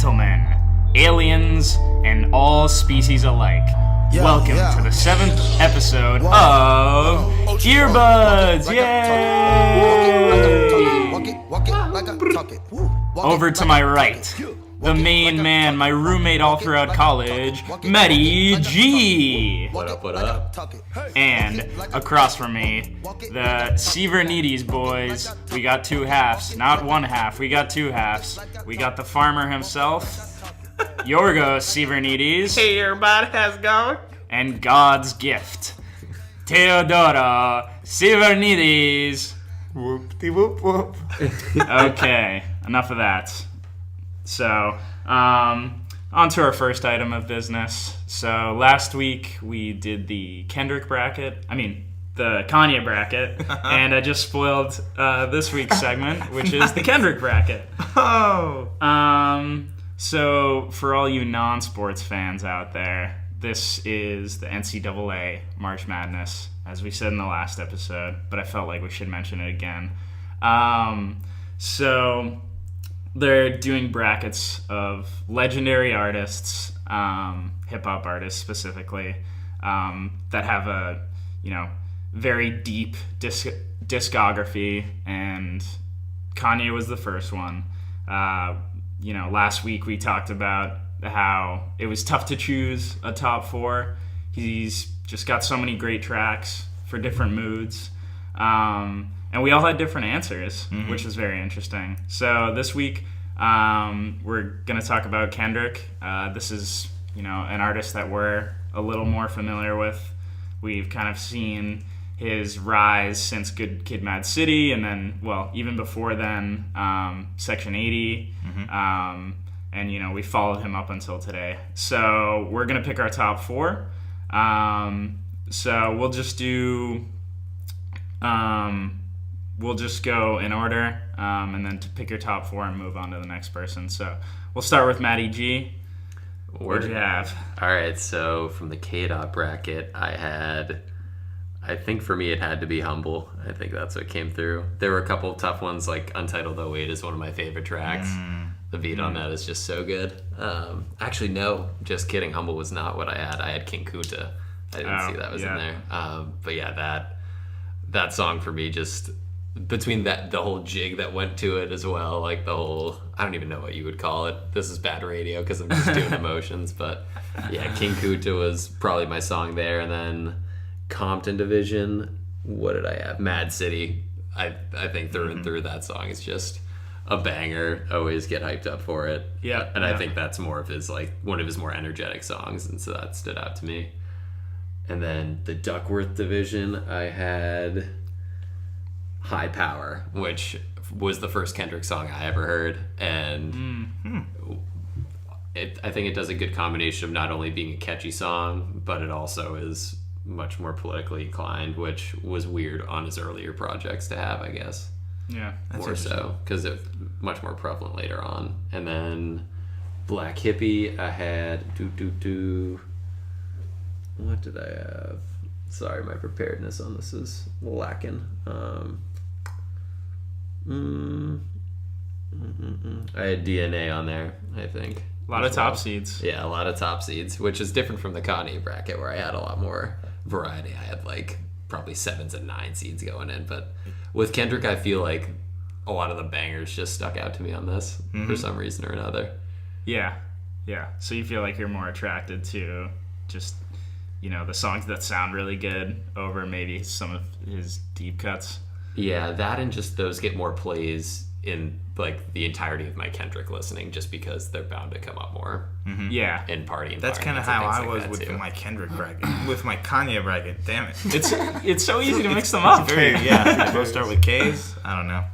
gentlemen, aliens, and all species alike. Welcome to the 7th episode of Earbuds! Yay! Over to my right, the main man, my roommate all throughout college, Matty G. What up, what up? And across from me, the Tsivranidis boys. We got two halves, not one half, we got two halves. We got the farmer himself, Yiorgos Tsivranidis. Hey everybody, how's it going? And God's gift, Teo Tsivranidis. Whoop-de-whoop-whoop. Okay, enough of that. So, on to our first item of business. So, last week we did the Kendrick Bracket. The Kanye Bracket. And I just spoiled this week's segment, which is the Kendrick Bracket. Oh! So, for all you non-sports fans out there, this is the NCAA March Madness, as we said in the last episode, but I felt like we should mention it again. So they're doing brackets of legendary artists, hip-hop artists specifically, that have a, very deep discography, and Kanye was the first one. Last week we talked about how it was tough to choose a top four. He's just got so many great tracks for different moods. And we all had different answers, which is very interesting. So this week, we're going to talk about Kendrick. This is, an artist that we're a little more familiar with. We've kind of seen his rise since Good Kid, Mad City, and then, even before then, Section 80. And, we followed him up until today. So we're going to pick our top four. So we'll just do... We'll just go in order, and then to pick your top four and move on to the next person. So we'll start with Matty G. What'd you have? All right, so from the K-Dot bracket, I think for me it had to be Humble. I think that's what came through. There were a couple of tough ones, like Untitled 08 is one of my favorite tracks. The beat on that is just so good. Actually, no, just kidding. Humble was not what I had. I had King Kunta. I didn't see that was in there. But yeah, that song for me, just between the whole jig that went to it as well, like the whole, I don't even know what you would call it. This is bad radio because I'm just doing emotions. But yeah, King Kunta was probably my song there. And then Compton Division, what did I have? Mad City. I think through and through that song is just a banger. Always get hyped up for it. Yeah. And I think that's more of his, one of his more energetic songs. And so that stood out to me. And then the Duckworth Division, I had High Power, which was the first Kendrick song I ever heard. And I think it does a good combination of not only being a catchy song, but it also is much more politically inclined, which was weird on his earlier projects to have, I guess. Yeah. More so, because it's much more prevalent later on. And then Black Hippie, I had what did I have? Sorry, my preparedness on this is lacking. I had DNA on there, I think. A lot of top seeds. Yeah, a lot of top seeds, which is different from the Kanye bracket where I had a lot more variety. I had probably 7s and 9 seeds going in. But with Kendrick, I feel like a lot of the bangers just stuck out to me on this for some reason or another. Yeah. So you feel like you're more attracted to just... the songs that sound really good over maybe some of his deep cuts. Yeah, that and just those get more plays in the entirety of my Kendrick listening, just because they're bound to come up more. Yeah, in party. That's kind of how I was with my Kendrick bracket. With my Kanye bracket, damn it! It's so easy to mix them up. Both start with K's. I don't know.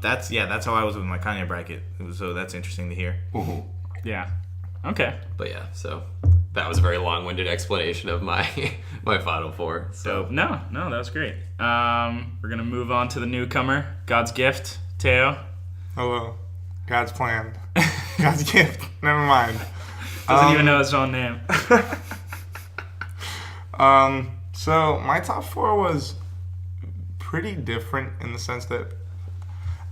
That's how I was with my Kanye bracket. So that's interesting to hear. Yeah. Okay. But yeah, so that was a very long-winded explanation of my final four. So no, that was great. We're gonna move on to the newcomer, God's gift, Teo. Hello, God's plan, God's gift. Never mind. Doesn't even know his own name. So my top four was pretty different in the sense that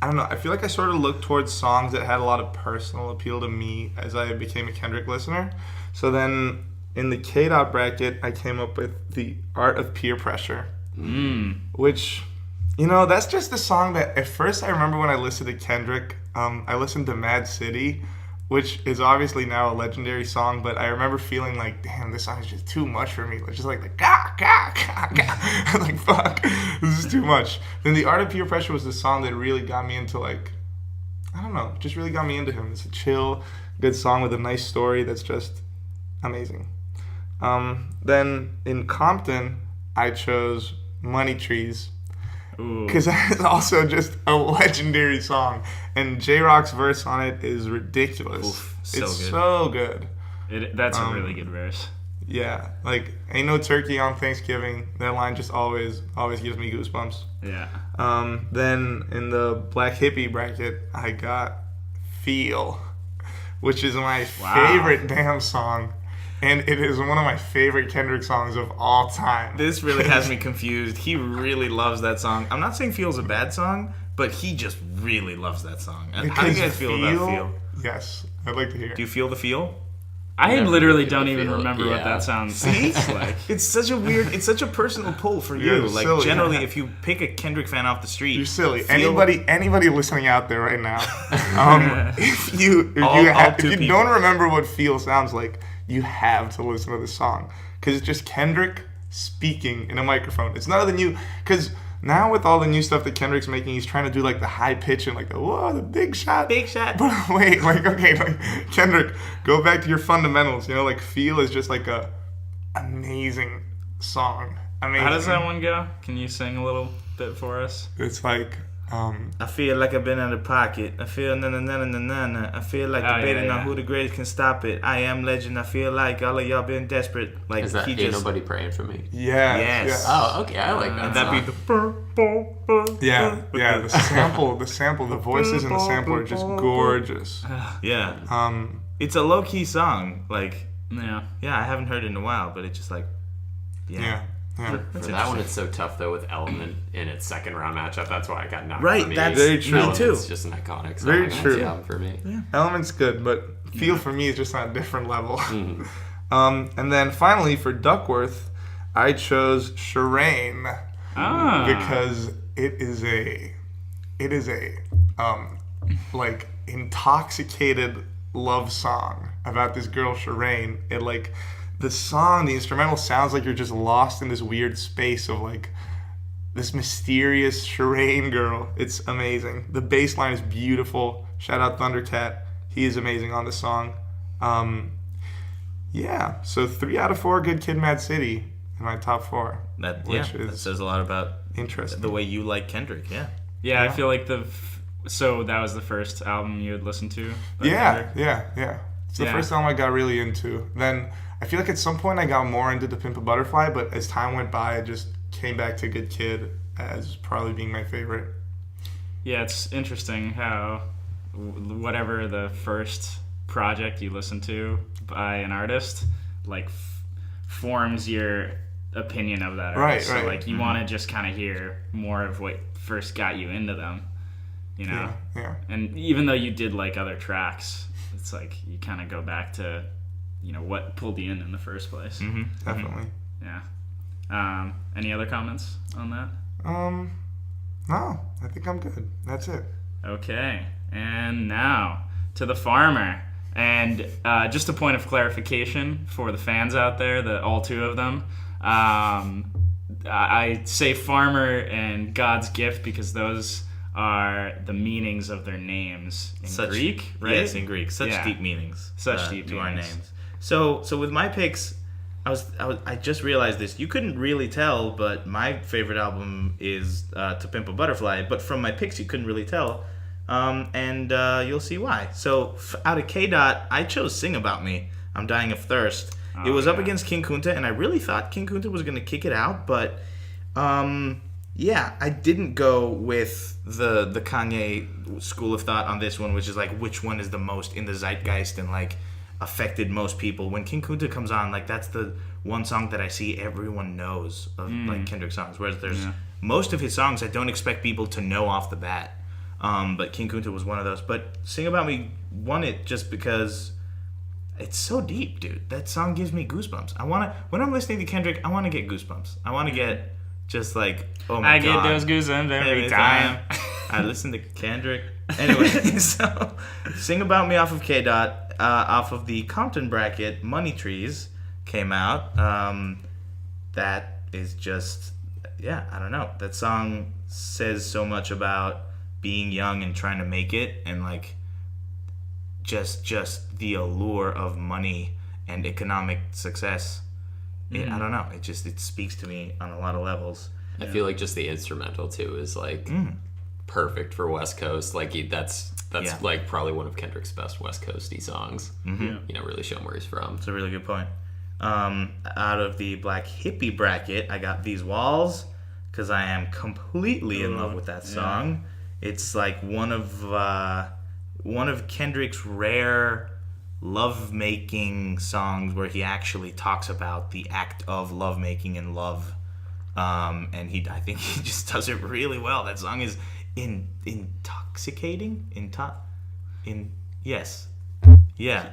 I don't know. I feel like I sort of looked towards songs that had a lot of personal appeal to me as I became a Kendrick listener. So then in the K-Dot bracket, I came up with The Art of Peer Pressure, which, you know, that's just a song that at first I remember when I listened to Kendrick, I listened to Mad City, which is obviously now a legendary song, but I remember feeling like, damn, this song is just too much for me. It's just like the gah, gah, gah, gah. I'm like, fuck, this is too much. Then The Art of Peer Pressure was the song that really got me into, like, I don't know, just really got me into him. It's a chill, good song with a nice story that's just amazing. Then in Compton, I chose Money Trees, because that is also just a legendary song, and J-Rock's verse on it is ridiculous. Oof, it's good. so good. That's a really good verse. Yeah, like ain't no turkey on Thanksgiving. That line just always gives me goosebumps. Yeah. Then in the Black Hippie bracket, I got Feel, which is my favorite Damn song. And it is one of my favorite Kendrick songs of all time. This really has me confused. He really loves that song. I'm not saying Feel's a bad song, but he just really loves that song. And how do you guys feel about Feel? Yes, I'd like to hear. Do you feel the feel? I Never literally feel don't the even feel. remember what Yeah. that sounds See? like. It's such a personal pull for you. You're Like silly. generally, if you pick a Kendrick fan off the street, You're silly. Feel- Anybody listening out there right now, if you people. don't remember what Feel sounds like, you have to listen to this song, because it's just Kendrick speaking in a microphone. It's none of the new, because now with all the new stuff that Kendrick's making, he's trying to do like the high pitch and like the big shot. Big shot. But wait, like, okay, like, Kendrick, go back to your fundamentals. You know, like Feel is just like a amazing song. Amazing. How does that one go? Can you sing a little bit for us? It's like, I feel like I've been out of pocket. I feel na-na-na-na-na-na. I feel like debating on who the greatest can stop it. I am legend. I feel like all of y'all been desperate. Like Is that he Ain't just Nobody Praying for Me? yeah. Yes. Oh, okay. I like that. and that be song. the Yeah, the sample, the voices in the sample are just gorgeous. yeah. It's a low key song. Like Yeah. I haven't heard it in a while, but it's just like Yeah. For that one, it's so tough though with Element in its second round matchup. That's why I got knocked. Right, For me. that's very true. me too. Element's just an iconic song. Very That's true. the album for me. Element's good, but Feel for me is just on a different level. And then finally for Duckworth, I chose Shireen because it is a like intoxicated love song about this girl Shireen. It like the song, the instrumental sounds like you're just lost in this weird space of like this mysterious Shireen girl. It's amazing. The bass line is beautiful. Shout out Thundercat. He is amazing on the song. Yeah, so 3 out of 4 Good Kid, Mad City in my top 4. that is says a lot about Interesting. the way you like Kendrick. Yeah, I feel like so that was the first album you had listened to? by Kendrick? Yeah. It's the Yeah. first album I got really into. Then I feel like at some point I got more into To Pimp a Butterfly, but as time went by, I just came back to Good Kid as probably being my favorite. Yeah, it's interesting how whatever the first project you listen to by an artist, like, forms your opinion of that artist. Right. So, like, you want to just kind of hear more of what first got you into them, you know? Yeah. And even though you did like other tracks, it's like you kind of go back to, what pulled you in the first place. Definitely. Yeah. Any other comments on that? No, I think I'm good. That's it. Okay. And now to the farmer. And just a point of clarification for the fans out there, all 2 of them. I say farmer and God's gift because those are the meanings of their names in Greek, right? Yes, in Greek. Such Yeah. deep meanings. Such deep to our meanings. names. So with my picks, I just realized this. You couldn't really tell, but my favorite album is To Pimp a Butterfly. But from my picks, you couldn't really tell, and you'll see why. So out of K-Dot, I chose "Sing About Me." I'm dying of thirst. It was up against King Kunta, and I really thought King Kunta was going to kick it out, but I didn't go with the Kanye school of thought on this one, which is like which one is the most in the zeitgeist and like affected most people. When King Kunta comes on, like that's the one song that I see everyone knows of like Kendrick songs, whereas there's most of his songs I don't expect people to know off the bat. But King Kunta was one of those. But Sing About Me won it just because it's so deep, dude. That song gives me goosebumps. When I'm listening to Kendrick, I want to get goosebumps. I want to get just like, oh my God. I get those goosebumps every time. I listen to Kendrick. Anyway, so Sing About Me off of K-Dot, off of the Compton bracket, Money Trees came out. That is just, I don't know. That song says so much about being young and trying to make it, and like just the allure of money and economic success. I don't know. It speaks to me on a lot of levels. I feel like just the instrumental too is like perfect for West Coast. Like that's like probably one of Kendrick's best West Coasty songs. Really showing where he's from. It's a really good point. Out of the Black Hippie bracket, I got These Walls because I am completely in love with that song. It's like one of Kendrick's rare love-making songs where he actually talks about the act of love-making and love. And I think he just does it really well. That song is intoxicating. Yes. Yeah.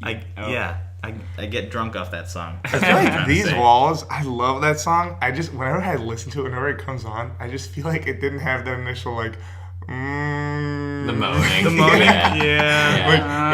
I get drunk off that song. I feel like These Walls, I love that song. Whenever I listen to it, whenever it comes on, I just feel like it didn't have the initial like The moaning. Yeah.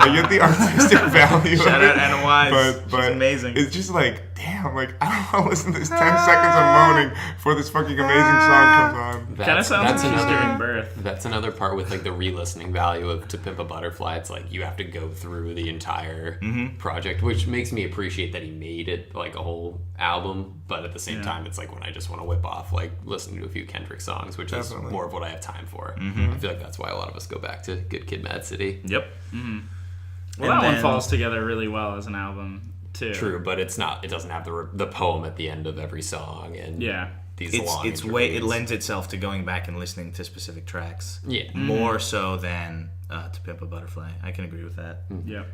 I get the artistic value. Shout out Anna Wise. But she's amazing. It's just like, damn, like I don't want to listen to this 10 seconds of moaning before this fucking amazing song comes on. Kind of sounds like she's giving birth. That's another part with like the re-listening value of To Pimp a Butterfly. It's like you have to go through the entire project, which makes me appreciate that he made it like a whole album. But at the same time, it's like when I just want to whip off like listening to a few Kendrick songs, which is more of what I have time for. I feel like that's why a lot of us go back to Good Kid, Mad City. Yep. Well, that one falls together really well as an album too. True, but it doesn't have the poem at the end of every song, and these long it lends itself to going back and listening to specific tracks. Yeah, more so than To Pimp a Butterfly. I can agree with that. Yeah.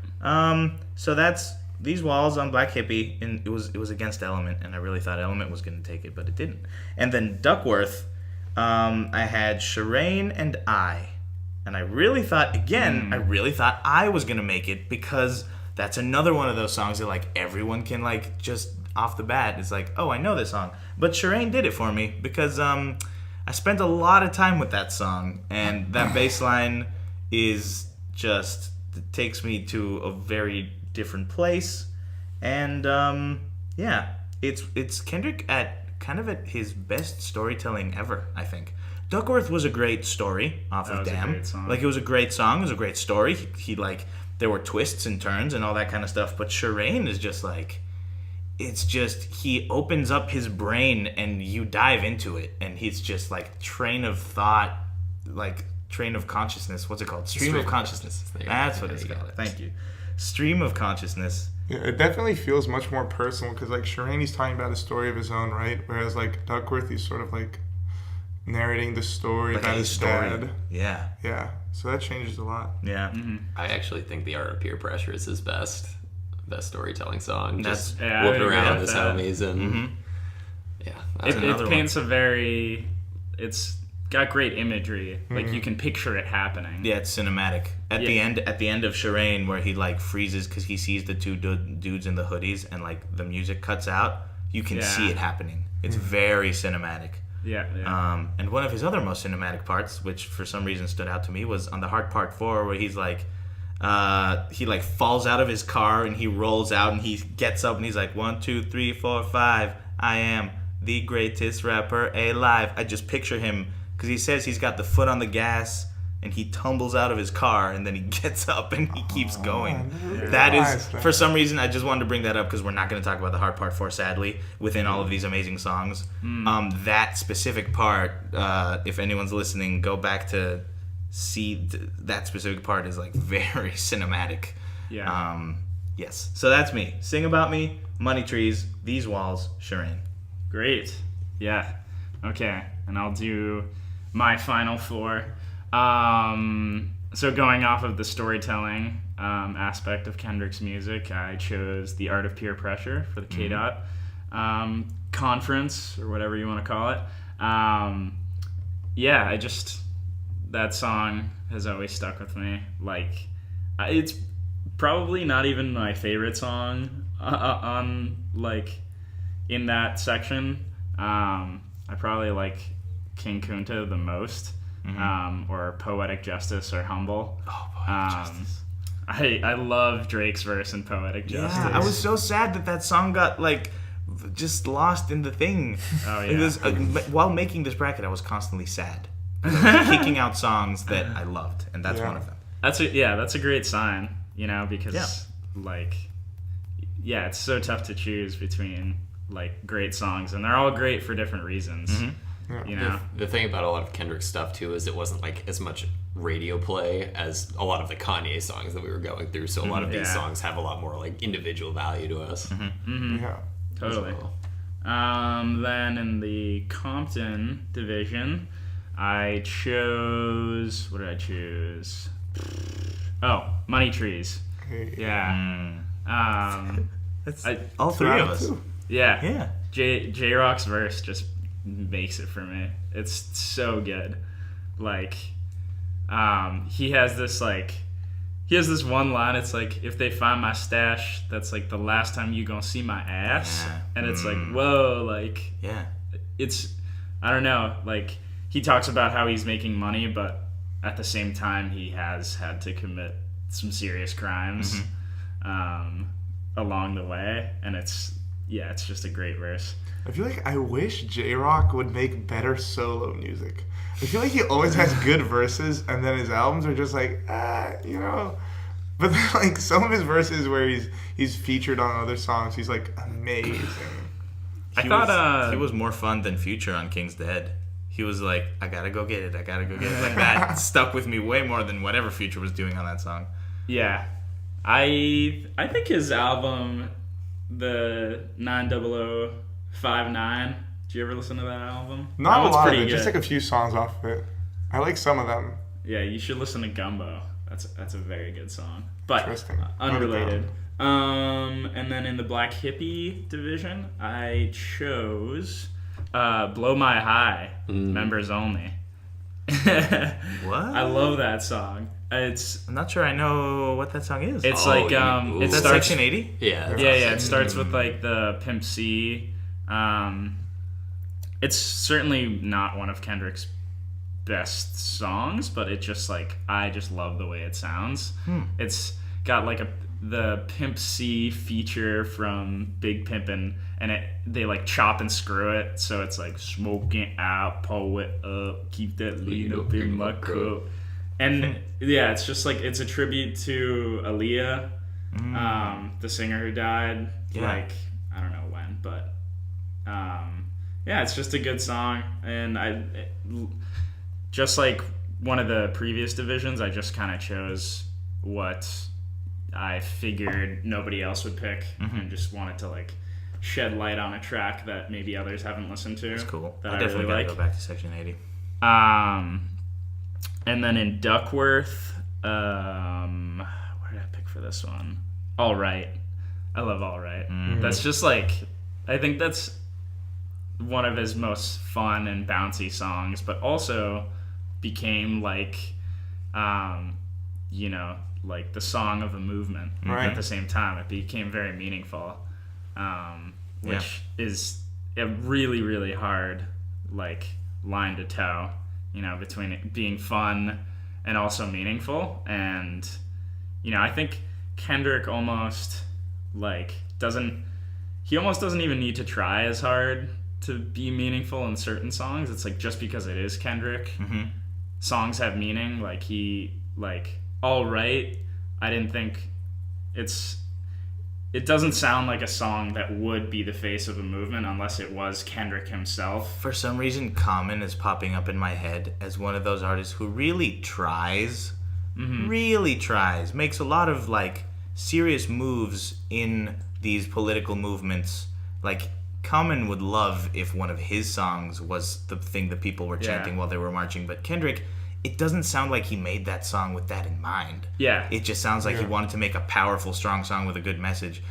So that's These Walls on Black Hippie, and it was against Element, and I really thought Element was going to take it, but it didn't. And then Duckworth, I had Shireen and I. And I really thought I was going to make it because that's another one of those songs that like everyone can like just off the bat. It's like, oh, I know this song. But Shireen did it for me because I spent a lot of time with that song. And that bass line is just, it takes me to a very different place. And it's Kendrick at kind of at his best storytelling ever, I think. Duckworth was a great story off of Damn. Like, it was a great song. It was a great story. He like, there were twists and turns and all that kind of stuff. But Shireen is just like, it's just, he opens up his brain and you dive into it. And he's just like train of thought, like train of consciousness. What's it called? Stream of consciousness. That's what it's called. Thank you. Stream of consciousness. Yeah, it definitely feels much more personal because like Shireen, he's talking about a story of his own, right? Whereas like Duckworth, he's sort of like narrating the story about his dad. Yeah. Yeah. So that changes a lot. Yeah. I actually think The Art of Peer Pressure is his best storytelling song. Just I whooping agree around with with his that. homies and It paints it's got great imagery. Like you can picture it happening. Yeah, it's cinematic. At the end of Shireen, where he like freezes because he sees the two dudes in the hoodies and like the music cuts out, you can see it happening. It's very cinematic. Yeah. And one of his other most cinematic parts, which for some reason stood out to me, was on the Hard Part 4, where he's like, he like falls out of his car and he rolls out and he gets up and he's like, 1, 2, 3, 4, 5. I am the greatest rapper alive. I just picture him because he says he's got the foot on the gas and he tumbles out of his car and then he gets up and he keeps going. That is, for some reason, I just wanted to bring that up because we're not going to talk about the Hard Part 4, sadly, within all of these amazing songs. That specific part, if anyone's listening, go back to see that specific part is like very cinematic. Yeah. Yes. So that's me. Sing About Me, Money Trees, These Walls, Shireen. Great. Yeah. Okay. And I'll do my final four. So going off of the storytelling aspect of Kendrick's music, I chose The Art of Peer Pressure for the K-Dot conference, or whatever you want to call it. that song has always stuck with me. Like, it's probably not even my favorite song on like in that section. I probably like King Kunta the most, or Poetic Justice or Humble. Oh, Poetic Justice. I love Drake's verse in Poetic Justice. Yeah, I was so sad that song got like just lost in the thing. Oh yeah. It was, while making this bracket, I was constantly sad. I was kicking out songs that I loved, and that's one of them. That's a great sign, because like, it's so tough to choose between like great songs, and they're all great for different reasons. The thing about a lot of Kendrick's stuff too is it wasn't like as much radio play as a lot of the Kanye songs that we were going through. So a lot of these songs have a lot more like individual value to us. Yeah. Totally. Then in the Compton division, I chose. What did I choose? Oh, Money Trees. Yeah. That's all three of us. Yeah. J-Rock's verse just makes it for me. It's so good. Like, he has this one line. It's like, if they find my stash, that's like the last time you gonna see my ass. Yeah. And it's like, whoa, like, it's, I don't know, like, he talks about how he's making money, but at the same time he has had to commit some serious crimes along the way, and it's just a great verse. I feel like I wish J-Rock would make better solo music. I feel like he always has good verses, and then his albums are just like, But then, like, some of his verses where he's featured on other songs, he's like amazing. He was more fun than Future on King's Dead. He was like, I gotta go get it. Like, that stuck with me way more than whatever Future was doing on that song. Yeah. I think his album, the 90059, did you ever listen to that album? Not a lot of it, just like a few songs off of it. I like some of them. Yeah, you should listen to Gumbo. That's a very good song. But Interesting. Unrelated. And then in the Black Hippie division, I chose Blow My High, Members Only. What? I love that song. I'm not sure I know what that song is. It's it Is that starts, Section 80? Yeah. it starts with like the Pimp C. It's certainly not one of Kendrick's best songs, but it just like, I just love the way it sounds. It's got like the Pimp C feature from Big Pimpin', and they like chop and screw it, so it's like smoking out, pull it up, keep that lean up in my cup. And it's just like, it's a tribute to Aaliyah, the singer who died like, I don't know when, but it's just a good song. And just like one of the previous divisions, I just kind of chose what I figured nobody else would pick, and just wanted to like shed light on a track that maybe others haven't listened to. That's cool. That I I definitely really gotta like. go back to Section 80. And then in Duckworth, what did I pick for this one? All Right. I love All Right. That's just like, I think that's one of his most fun and bouncy songs, but also became like, like the song of a movement at the same time. It became very meaningful, which is a really, really hard like line to toe, between it being fun and also meaningful. And, I think Kendrick almost doesn't even need to try as hard to be meaningful in certain songs. It's like, just because it is Kendrick, songs have meaning. Like, All Right, I didn't think it doesn't sound like a song that would be the face of a movement unless it was Kendrick himself. For some reason, Common is popping up in my head as one of those artists who really tries, makes a lot of like serious moves in these political movements. Like, Common would love if one of his songs was the thing that people were chanting while they were marching, but Kendrick, it doesn't sound like he made that song with that in mind. Yeah. It just sounds like he wanted to make a powerful, strong song with a good message.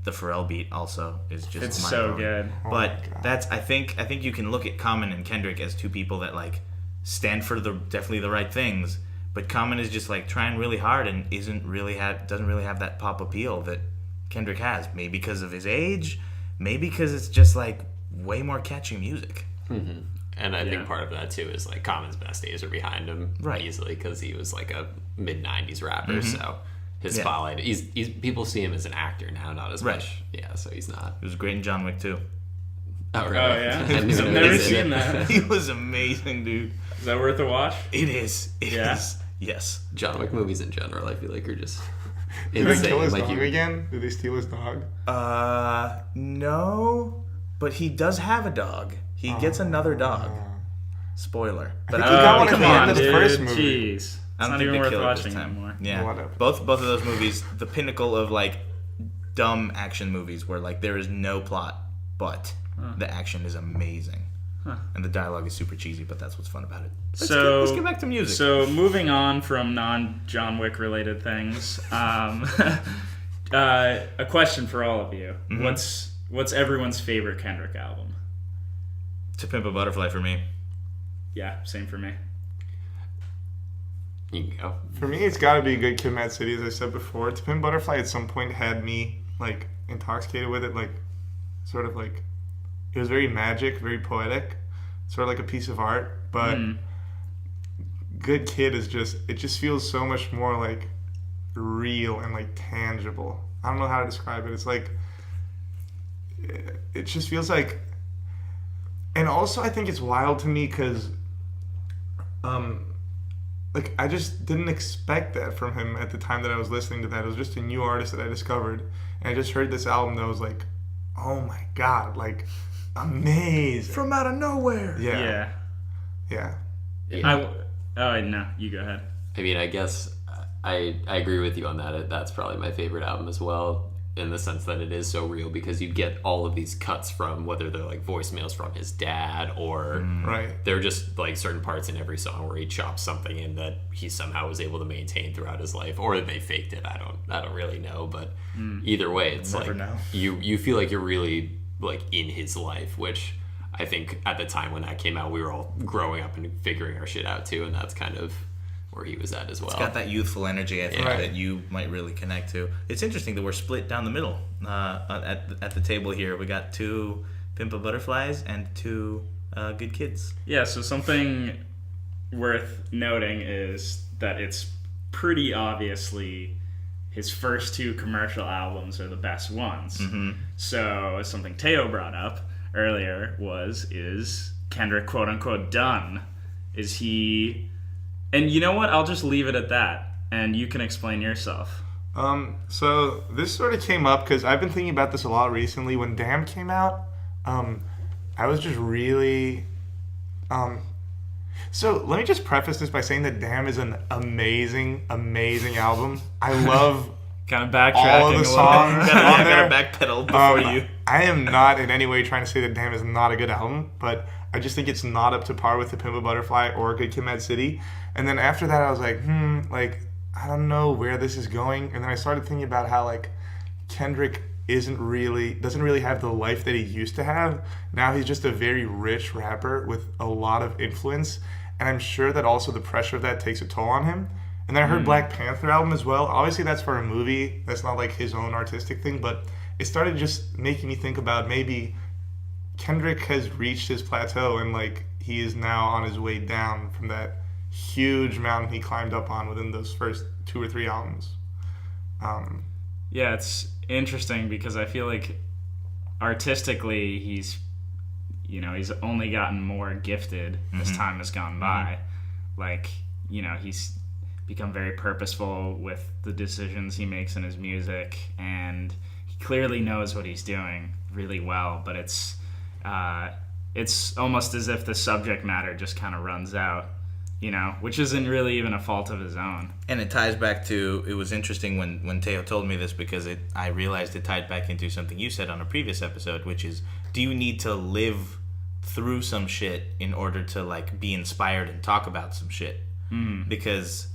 The Pharrell beat also is just It's so good. But that's I think you can look at Common and Kendrick as two people that like stand for definitely the right things. But Common is just like trying really hard and doesn't really have that pop appeal that Kendrick has. Maybe because of his age, maybe because it's just like way more catchy music. Mm-hmm. And I think part of that too is like Common's best days are behind him easily because he was like a mid '90s rapper. So his spotlight, he's people see him as an actor now, not as much. Yeah, so he's not. He was great in John Wick too. Oh, really? Oh yeah, I've never seen that. He was amazing, dude. Is that worth a watch? It is. It is. Yes. John Wick movies in general, I feel like are just Did they insane. kill his Like dog again? Did they steal his dog? No, but he does have a dog. He gets another dog. Spoiler. I But think he got one at come the on, end of the dude. first movie. Jeez. It's I don't not think even they worth kill it watching this time. anymore. Yeah. Whatever. Both of those movies, the pinnacle of like dumb action movies where like there is no plot, but the action is amazing. And the dialogue is super cheesy, but that's what's fun about it. Let's get back to music. So moving on from non-John Wick related things, a question for all of you: What's everyone's favorite Kendrick album? To Pimp a Butterfly for me. Yeah, same for me. You can go. For me, it's got to be Good Kid, Mad City, as I said before. To Pimp Butterfly at some point had me like intoxicated with it, like sort of like it was very magic, very poetic, sort of like a piece of art. But Good Kid is it just feels so much more like real and like tangible. I don't know how to describe it. It's like it just feels like, and also I think it's wild to me because like I just didn't expect that from him at the time that I was listening to that. It was just a new artist that I discovered, and I just heard this album that was like, oh my god, like amazing From out of nowhere. yeah. No, you go ahead. I mean, I guess I agree with you on that. That's probably my favorite album as well, in the sense that it is so real because you get all of these cuts from whether they're like voicemails from his dad or Right. they're just like certain parts in every song where he chops something in that he somehow was able to maintain throughout his life, or they faked it. I don't really know, but either way, it's Never like know. you feel like you're really like in his life, which I think at the time when that came out, we were all growing up and figuring our shit out too, and that's kind of where he was at as well. It's got that youthful energy, I think, that you might really connect to. It's interesting that we're split down the middle at the table here. We got 2 Pimp a Butterflies and 2 Good Kids. Yeah, so something worth noting is that it's pretty obviously his first 2 commercial albums are the best ones. So something Teo brought up earlier is Kendrick quote unquote done? Is he... And you know what? I'll just leave it at that, and you can explain yourself. So this sort of came up because I've been thinking about this a lot recently. When Damn came out, I was just really... So let me just preface this by saying that Damn is an amazing, amazing album. I love Kind of backtracking all of the a little songs bit. on I there. gotta backpedal before you. I am not in any way trying to say that Damn is not a good album, but I just think it's not up to par with The Pimp a Butterfly or Good Kid, Mad City. And then after that, I was like, like, I don't know where this is going. And then I started thinking about how, like, Kendrick doesn't really have the life that he used to have. Now he's just a very rich rapper with a lot of influence. And I'm sure that also the pressure of that takes a toll on him. And then I heard Black Panther album as well. Obviously, that's for a movie. That's not like his own artistic thing. But it started just making me think about maybe Kendrick has reached his plateau and like he is now on his way down from that huge mountain he climbed up on within those first 2 or 3 albums. Yeah, it's interesting because I feel like artistically he's only gotten more gifted as time has gone by. Like, he's become very purposeful with the decisions he makes in his music, and he clearly knows what he's doing really well, but it's almost as if the subject matter just kind of runs out, which isn't really even a fault of his own. And it ties back to, it was interesting when Teo told me this because I realized it tied back into something you said on a previous episode, which is, do you need to live through some shit in order to like be inspired and talk about some shit? Because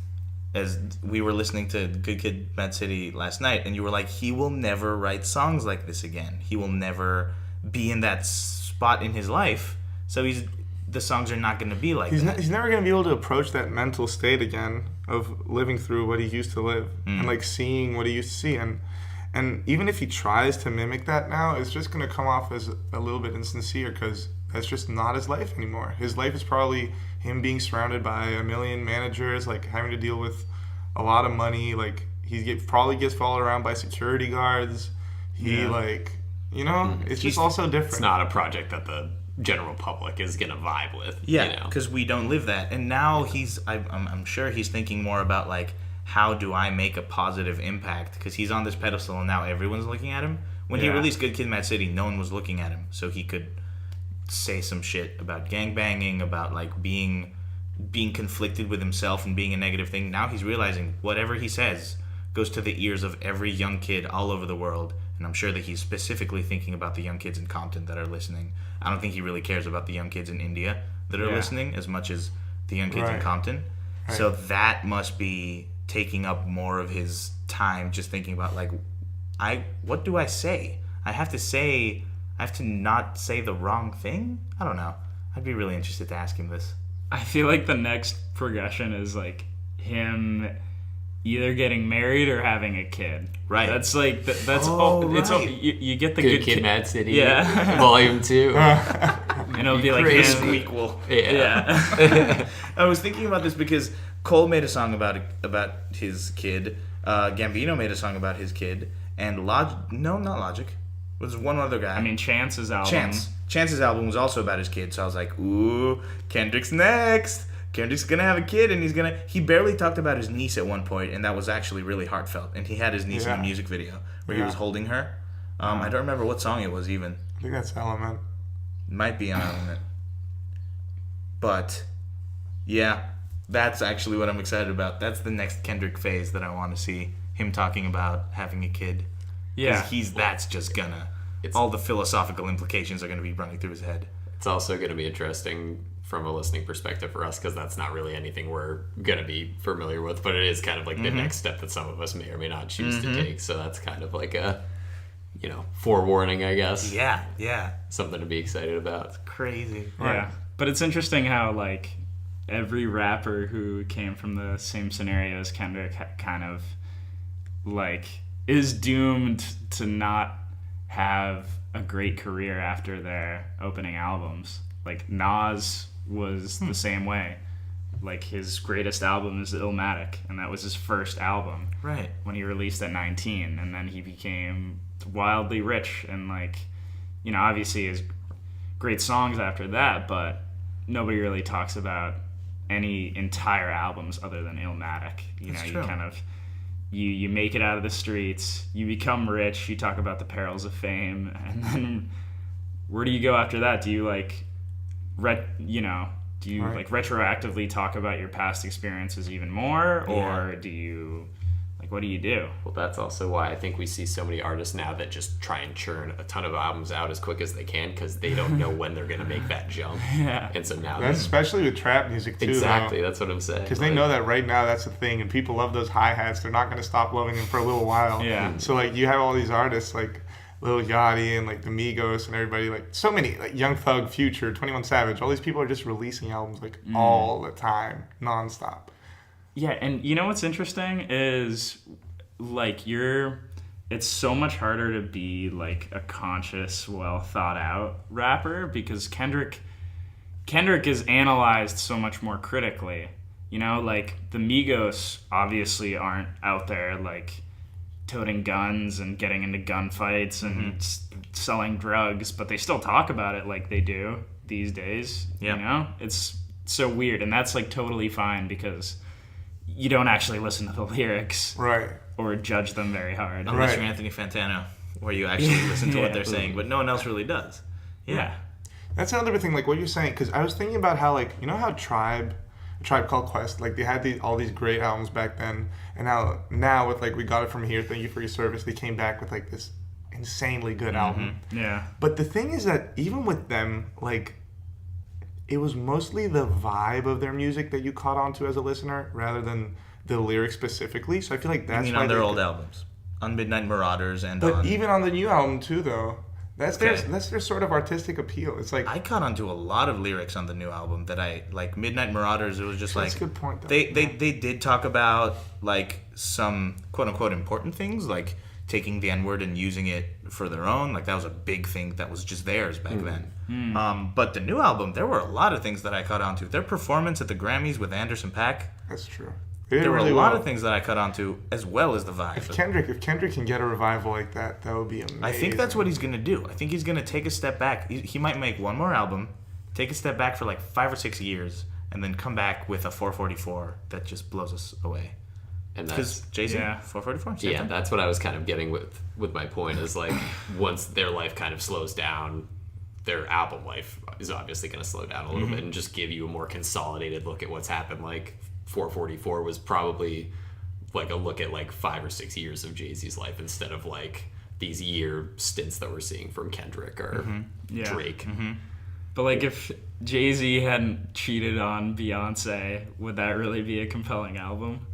as we were listening to Good Kid, Mad City last night, and you were like, he will never write songs like this again. He will never be in that spot in his life. So he's the songs are not going to be like that. He's never going to be able to approach that mental state again of living through what he used to live and like seeing what he used to see. And even if he tries to mimic that now, it's just going to come off as a little bit insincere because that's just not his life anymore. His life is probably him being surrounded by a million managers, like having to deal with a lot of money. Like probably gets followed around by security guards. It's just also different. It's not a project that the general public is gonna vibe with. Yeah, because we don't live that. And now I'm sure he's thinking more about like, how do I make a positive impact? Because he's on this pedestal and now everyone's looking at him. When he released Good Kid, Mad City, no one was looking at him, so he could say some shit about gangbanging, about like being conflicted with himself and being a negative thing. Now he's realizing whatever he says goes to the ears of every young kid all over the world. And I'm sure that he's specifically thinking about the young kids in Compton that are listening. I don't think he really cares about the young kids in India that are listening as much as the young kids in Compton. Right. So that must be taking up more of his time, just thinking about like, what do I say? I have to not say the wrong thing? I don't know. I'd be really interested to ask him this. I feel like the next progression is like him either getting married or having a kid. Right. That's like you get the Good Kid, Mad City. Yeah. Volume 2. And it'll be like Crazy him. equal. Yeah. I was thinking about this because Cole made a song about his kid. Gambino made a song about his kid, and not Logic. It was one other guy. I mean, Chance's album. Chance's album was also about his kid, so I was like, ooh, Kendrick's next. Kendrick's gonna have a kid, and he barely talked about his niece at one point, and that was actually really heartfelt. And he had his niece in a music video where he was holding her. I don't remember what song it was even. I think that's Element. Might be on Element. But yeah, that's actually what I'm excited about. That's the next Kendrick phase that I want to see him talking about having a kid. Yeah, that's just gonna. All the philosophical implications are gonna be running through his head. It's also gonna be interesting from a listening perspective for us because that's not really anything we're gonna be familiar with, but it is kind of like the next step that some of us may or may not choose to take. So that's kind of like a, forewarning, I guess. Yeah. Something to be excited about. It's crazy. Yeah, but it's interesting how like every rapper who came from the same scenario as Kendrick kind of like is doomed to not have a great career after their opening albums. Like Nas was the same way. Like his greatest album is Illmatic, and that was his first album. Right. When he released at 19, and then he became wildly rich, and like, obviously his great songs after that, but nobody really talks about any entire albums other than Illmatic. That's you true. kind of you make it out of the streets, you become rich, you talk about the perils of fame, and then where do you go after that? Do you like like retroactively talk about your past experiences even more, or do you what do you do? Well, that's also why I think we see so many artists now that just try and churn a ton of albums out as quick as they can because they don't know when they're going to make that jump. Yeah. And so now that's especially with trap music too. Exactly, that's what I'm saying. Because they know that right now that's the thing, and people love those hi-hats. They're not going to stop loving them for a little while. Yeah. So like you have all these artists like Lil Yachty and like the Migos and everybody, like so many, like Young Thug, Future, 21 Savage. All these people are just releasing albums like all the time, nonstop. Yeah, and what's interesting is like it's so much harder to be like a conscious, well thought out rapper because Kendrick is analyzed so much more critically. Like the Migos obviously aren't out there like toting guns and getting into gunfights and selling drugs, but they still talk about it like they do these days. It's so weird, and that's like totally fine because you don't actually listen to the lyrics, right, or judge them very hard. Unless you're Anthony Fantano, where you actually listen to what they're saying, but no one else really does. Yeah. That's another thing, like what you're saying, because I was thinking about how, like, how Tribe Called Quest, like they had all these great albums back then, and now with like We Got It From Here, Thank You For Your Service, they came back with like this insanely good album. Yeah. But the thing is that even with them, like, it was mostly the vibe of their music that you caught on to as a listener rather than the lyrics specifically. So I feel like that's why on their old albums, on Midnight Marauders and even on the new album too, though, That's their sort of artistic appeal. It's like I caught onto a lot of lyrics on the new album that I like. Midnight Marauders. It was just that's like a good point. Though. they did talk about like some quote unquote important things, like taking the N-word and using it for their own. Like that was a big thing that was just theirs back then. But the new album, there were a lot of things that I caught onto. Their performance at the Grammys with Anderson .Paak. That's true. There were a lot of things that I caught onto, as well as the vibe. If Kendrick can get a revival like that, that would be amazing. I think that's what he's going to do. I think he's going to take a step back. He might make one more album, take a step back for like 5 or 6 years, and then come back with a 444 that just blows us away. And Because that's Jay-Z, 444. yeah, that's what I was kind of getting with my point is like once their life kind of slows down, their album life is obviously going to slow down a little bit and just give you a more consolidated look at what's happened. Like 444 was probably like a look at like 5 or 6 years of Jay-Z's life instead of like these year stints that we're seeing from Kendrick or Drake. But like if Jay-Z hadn't cheated on Beyonce, would that really be a compelling album?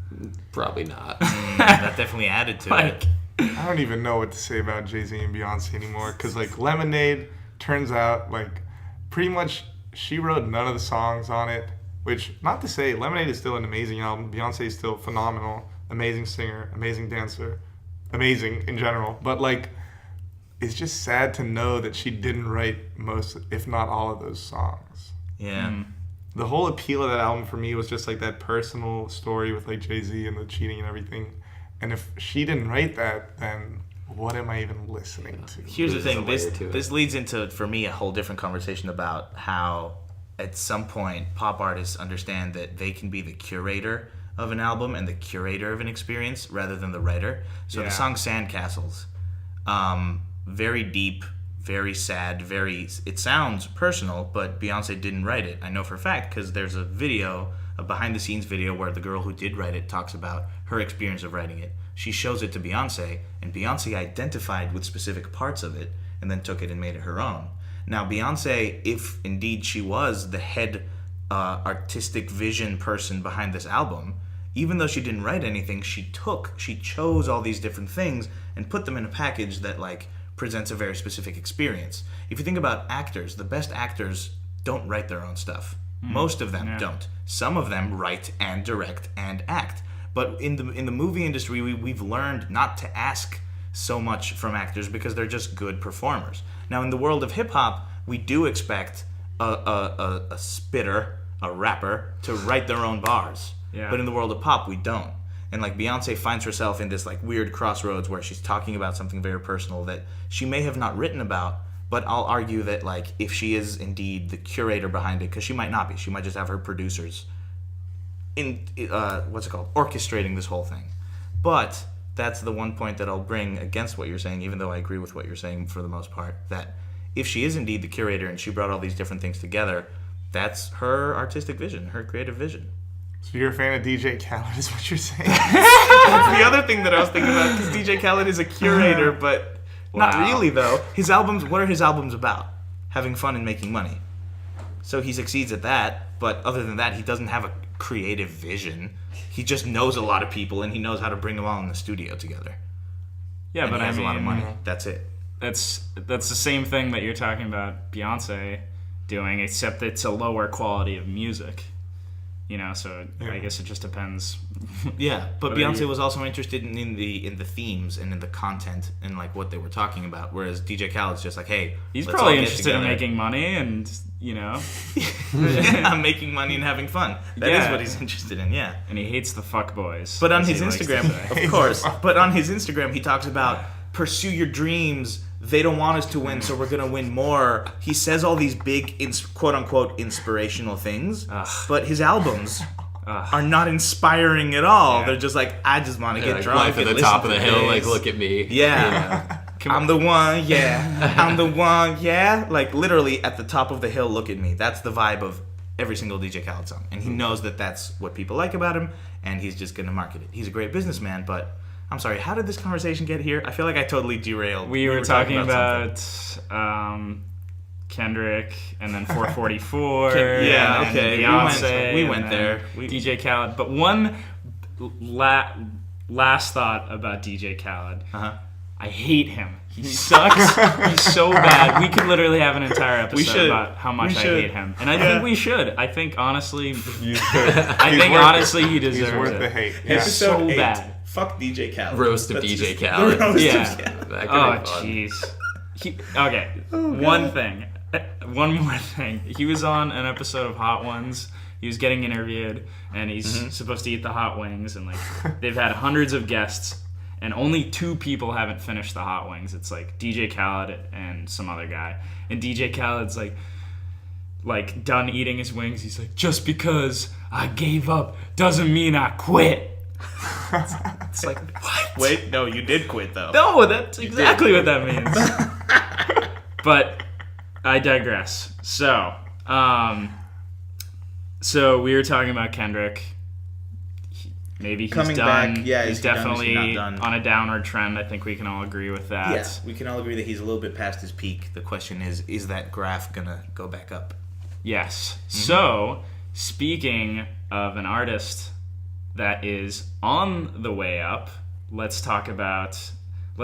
Probably not. That definitely added to it. I don't even know what to say about Jay-Z and Beyonce anymore. Because like Lemonade turns out like pretty much she wrote none of the songs on it. Which, not to say, Lemonade is still an amazing album. Beyonce is still phenomenal. Amazing singer, amazing dancer. Amazing in general. But, like, it's just sad to know that she didn't write most, if not all of those songs. Yeah. The whole appeal of that album for me was just, like, that personal story with, like, Jay-Z and the cheating and everything. And if she didn't write that, then what am I even listening to? Here's the thing. There's a layer to it. This leads into, for me, a whole different conversation about how at some point pop artists understand that they can be the curator of an album and the curator of an experience rather than the writer. So the song Sandcastles, very deep, very sad, it sounds personal, but Beyonce didn't write it. I know for a fact because there's a video, a behind the scenes video where the girl who did write it talks about her experience of writing it. She shows it to Beyonce, and Beyonce identified with specific parts of it and then took it and made it her own. Now, Beyonce, if indeed she was the head artistic vision person behind this album, even though she didn't write anything, she chose all these different things and put them in a package that like presents a very specific experience. If you think about actors, the best actors don't write their own stuff. Most of them don't. Some of them write and direct and act. But in the movie industry, we've learned not to ask so much from actors because they're just good performers. Now, in the world of hip-hop, we do expect a spitter, a rapper, to write their own bars. Yeah. But in the world of pop, we don't. And like Beyonce finds herself in this like weird crossroads where she's talking about something very personal that she may have not written about, but I'll argue that like if she is indeed the curator behind it, because she might not be, she might just have her producers orchestrating this whole thing. But that's the one point that I'll bring against what you're saying, even though I agree with what you're saying for the most part, that if she is indeed the curator and she brought all these different things together, that's her artistic vision, her creative vision. So you're a fan of DJ Khaled, is what you're saying? That's the other thing that I was thinking about, because DJ Khaled is a curator, but not really, though. His albums, what are his albums about? Having fun and making money. So he succeeds at that, but other than that, he doesn't have a creative vision. He just knows a lot of people, and he knows how to bring them all in the studio together. Yeah, And but he has I mean, a lot of money. That's it. That's the same thing that you're talking about Beyonce doing, except it's a lower quality of music. You know, so I guess it just depends. Yeah, but What Beyonce was also interested in the themes and in the content and like what they were talking about, whereas DJ Khaled's just like, hey, He's let's probably all get interested in together. making money and, you know, Yeah, making money and having fun. That is Yeah. what he's interested in. Yeah. and he hates the fuck boys. But on as his he likes to Instagram, say. of course. But on his Instagram, he talks about pursue your dreams. They don't want us to win, so we're gonna win more. He says all these big, quote unquote, inspirational things. But his albums are not inspiring at all. Yeah. They're just like, I just want to get Like drunk life at and the top of listen the to hill, this. like look at me. Yeah. I'm the one, yeah. I'm the one, yeah. Like literally at the top of the hill, look at me. That's the vibe of every single DJ Khaled song. And he knows that that's what people like about him, and he's just going to market it. He's a great businessman, but I'm sorry, how did this conversation get here? I feel like I totally derailed. We were talking about about Kendrick, and then 444. Yeah, and okay. Beyonce, We and went then there. DJ Khaled. But one last thought about DJ Khaled. Uh-huh. I hate him. He sucks. He's so bad. We could literally have an entire episode about how much I hate him. And I think we should. I think, honestly, You should. honestly he deserves He's worth it. the hate. Yeah. Episode so 8. bad. Fuck DJ Khaled. Roast of That's DJ just- Khaled. Roast of Yeah. Khaled. That could Oh, be fun. jeez. Okay, one thing. One more thing. He was on an episode of Hot Ones. He was getting interviewed, and he's supposed to eat the hot wings, and like they've had hundreds of guests, and only 2 people haven't finished the hot wings. It's like DJ Khaled and some other guy, and DJ Khaled's like done eating his wings. He's like, just because I gave up doesn't mean I quit. It's like, what? Wait, no, you did quit though. No, that's exactly what that means. But I digress. So we were talking about Kendrick. Maybe he's Coming done. back, yeah, he's is he done? Is he definitely not done? on a downward trend. I think we can all agree with that. Yeah, we can all agree that he's a little bit past his peak. The question is that graph gonna go back up? Yes. So, speaking of an artist that is on the way up, let's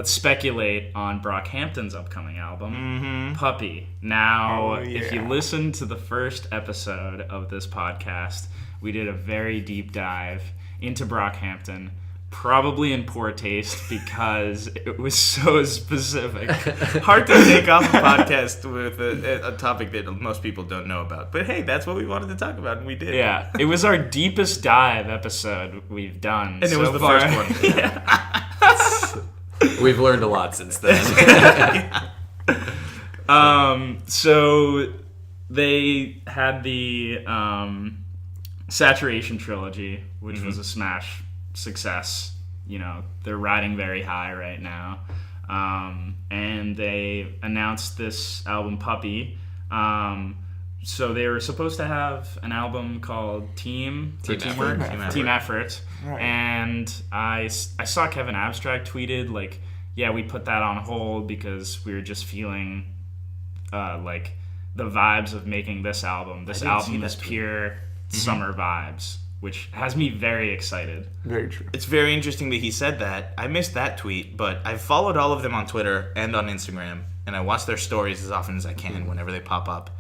speculate on Brockhampton's upcoming album, Puppy. Now, if you listen to the first episode of this podcast, we did a very deep dive into Brockhampton, probably in poor taste because it was so specific. Hard to take off a podcast with a topic that most people don't know about. But hey, that's what we wanted to talk about, and we did. Yeah, it was our deepest dive episode we've done. And it was the first one. Yeah. We've learned a lot since then. So they had the Saturation trilogy, which was a smash success. You know, they're riding very high right now. And they announced this album, Puppy. So they were supposed to have an album called Team Effort. Right. And I saw Kevin Abstract tweeted, like, yeah, we put that on hold because we were just feeling like the vibes of making this album. This didn't see album that is tweet. pure summer vibes, which has me very excited. Very true. It's very interesting that he said that. I missed that tweet, but I've followed all of them on Twitter and on Instagram, and I watch their stories as often as I can whenever they pop up.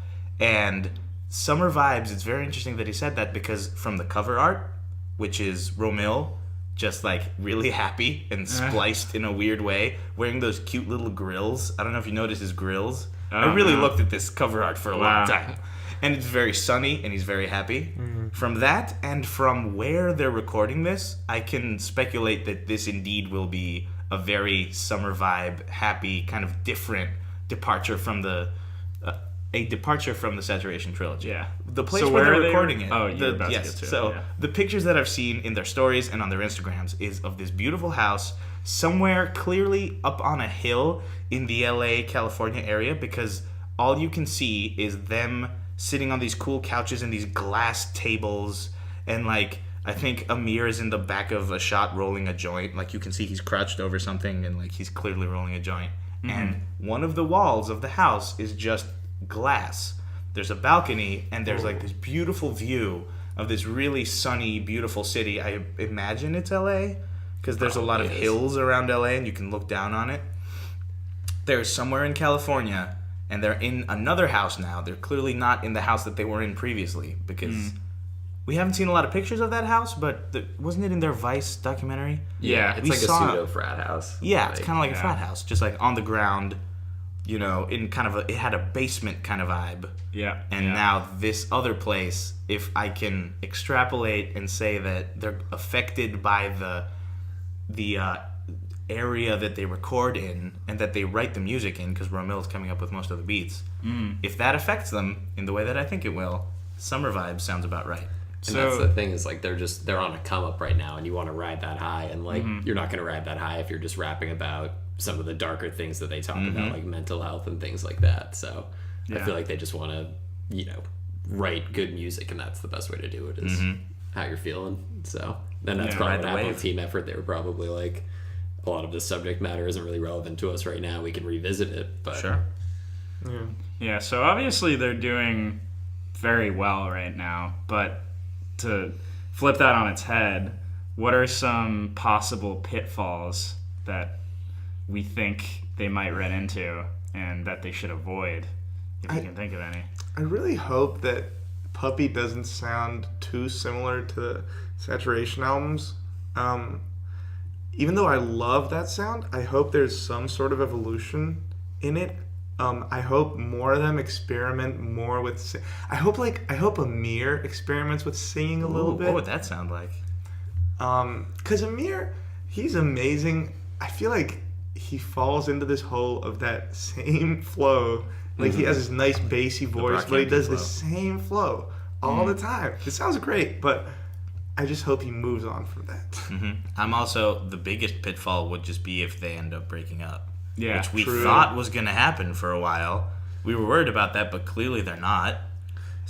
And summer vibes, it's very interesting that he said that because from the cover art, which is Romil, just like really happy and spliced in a weird way, wearing those cute little grills. I don't know if you noticed his grills. I really looked at this cover art for a long time. And it's very sunny, and he's very happy. From that, and from where they're recording this, I can speculate that this indeed will be a very summer vibe, happy, kind of different departure from the Saturation trilogy. Yeah. The place So where where they're are they recording it. Oh, you're about to yes. get to it, So yeah. the pictures that I've seen in their stories and on their Instagrams is of this beautiful house somewhere clearly up on a hill in the LA, California area, because all you can see is them sitting on these cool couches and these glass tables, and like I think Amir is in the back of a shot rolling a joint. Like you can see he's crouched over something and like he's clearly rolling a joint. And one of the walls of the house is just glass. There's a balcony and there's like this beautiful view of this really sunny, beautiful city. I imagine it's LA because there's a lot of hills around LA and you can look down on it. They're somewhere in California and they're in another house now. They're clearly not in the house that they were in previously because we haven't seen a lot of pictures of that house, but wasn't it in their Vice documentary? Yeah, It's we like a saw- pseudo frat house. Yeah, it's Like, kind of like a frat house, just like on the ground, you know, in kind of it had a basement kind of vibe. Yeah. And now this other place, if I can extrapolate and say that they're affected by the area that they record in and that they write the music in, because Romil's coming up with most of the beats. If that affects them in the way that I think it will, Summer Vibes sounds about right. And that's the thing is like they're on a come up right now, and you want to ride that high, and like you're not going to ride that high if you're just rapping about some of the darker things that they talk about, like mental health and things like that. So I feel like they just want to, write good music, and that's the best way to do it is how you're feeling. So then that's probably ride what the happened wave. with Team Effort. They were probably like, a lot of this subject matter isn't really relevant to us right now. We can revisit it, but Sure. Yeah, so obviously they're doing very well right now, but to flip that on its head, what are some possible pitfalls that we think they might run into and that they should avoid, if you can think of any. I really hope that Puppy doesn't sound too similar to the Saturation albums. Even though I love that sound, I hope there's some sort of evolution in it. I hope more of them experiment more with. I hope Amir experiments with singing a little bit. What would that sound like? Because Amir, he's amazing. I feel like he falls into this hole of that same flow. Like he has this nice bassy voice, but he does the same flow all the time. It sounds great, but I just hope he moves on from that. I'm also, the biggest pitfall would just be if they end up breaking up. Yeah, which we true. thought was going to happen for a while. We were worried about that, but clearly they're not.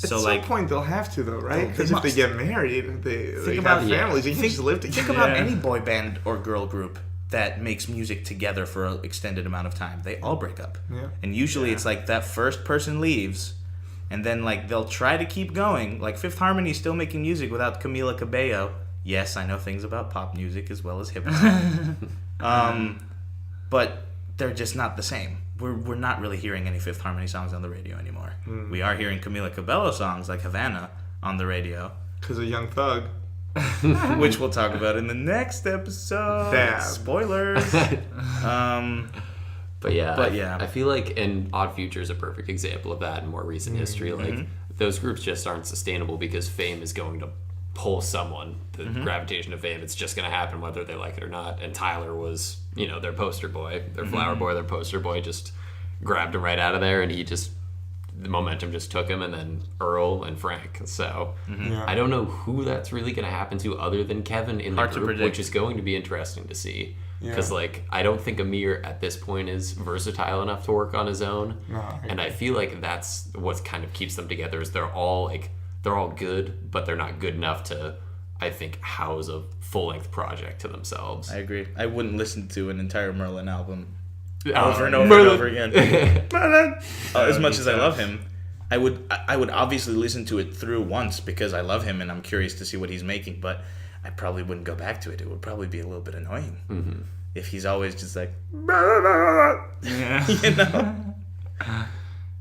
At some point, they'll have to, though, right? Because if they get married, they about- have families. You can just live together. Think about any boy band or girl group that makes music together for an extended amount of time. They all break up. Yeah. And usually it's like that first person leaves, and then like they'll try to keep going. Like Fifth Harmony is still making music without Camila Cabello. Yes, I know things about pop music as well as hip hop. But they're just not the same. We're not really hearing any Fifth Harmony songs on the radio anymore. We are hearing Camila Cabello songs like Havana on the radio. Because of Young Thug. Which we'll talk about in the next episode. Damn. Spoilers. But yeah. I feel like, and Odd Future is a perfect example of that in more recent history. Like, those groups just aren't sustainable because fame is going to pull someone. The gravitation of fame, it's just going to happen whether they like it or not. And Tyler was, their poster boy, their flower boy, their poster boy, just grabbed him right out of there, and the momentum just took him, and then Earl and Frank. So I don't know who that's really going to happen to other than Kevin in the group, which is going to be interesting to see. Because I don't think Amir at this point is versatile enough to work on his own. No, and I feel like that's what kind of keeps them together. Is they're all good, but they're not good enough to, I think, house a full-length project to themselves. I agree. I wouldn't listen to an entire Merlin album Oh, over and over and over again. As much as I love him, I would obviously listen to it through once because I love him and I'm curious to see what he's making, but I probably wouldn't go back to it. It would probably be a little bit annoying if he's always just like, Yeah.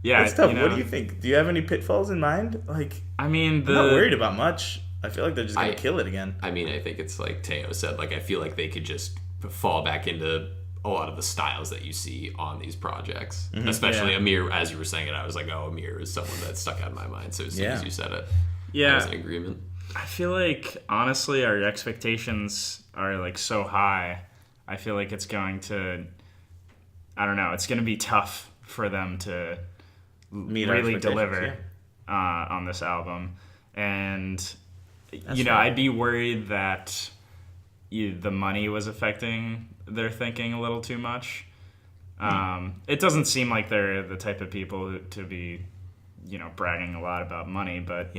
Yeah. It's tough. What do you think? Do you have any pitfalls in mind? Like, I mean, I'm not worried about much. I feel like they're just gonna kill it again. I mean, I think it's like Teo said. Like, I feel like they could just fall back into a lot of the styles that you see on these projects. Especially Amir, as you were saying it, I was like, oh, Amir is someone that stuck out in my mind. So as soon as you said it, I was in agreement. I feel like, honestly, our expectations are, like, so high. I feel like it's going to, I don't know, it's going to be tough for them to really deliver on this album. And, I'd be worried that the money was affecting their thinking a little too much. It doesn't seem like they're the type of people to be, bragging a lot about money, but,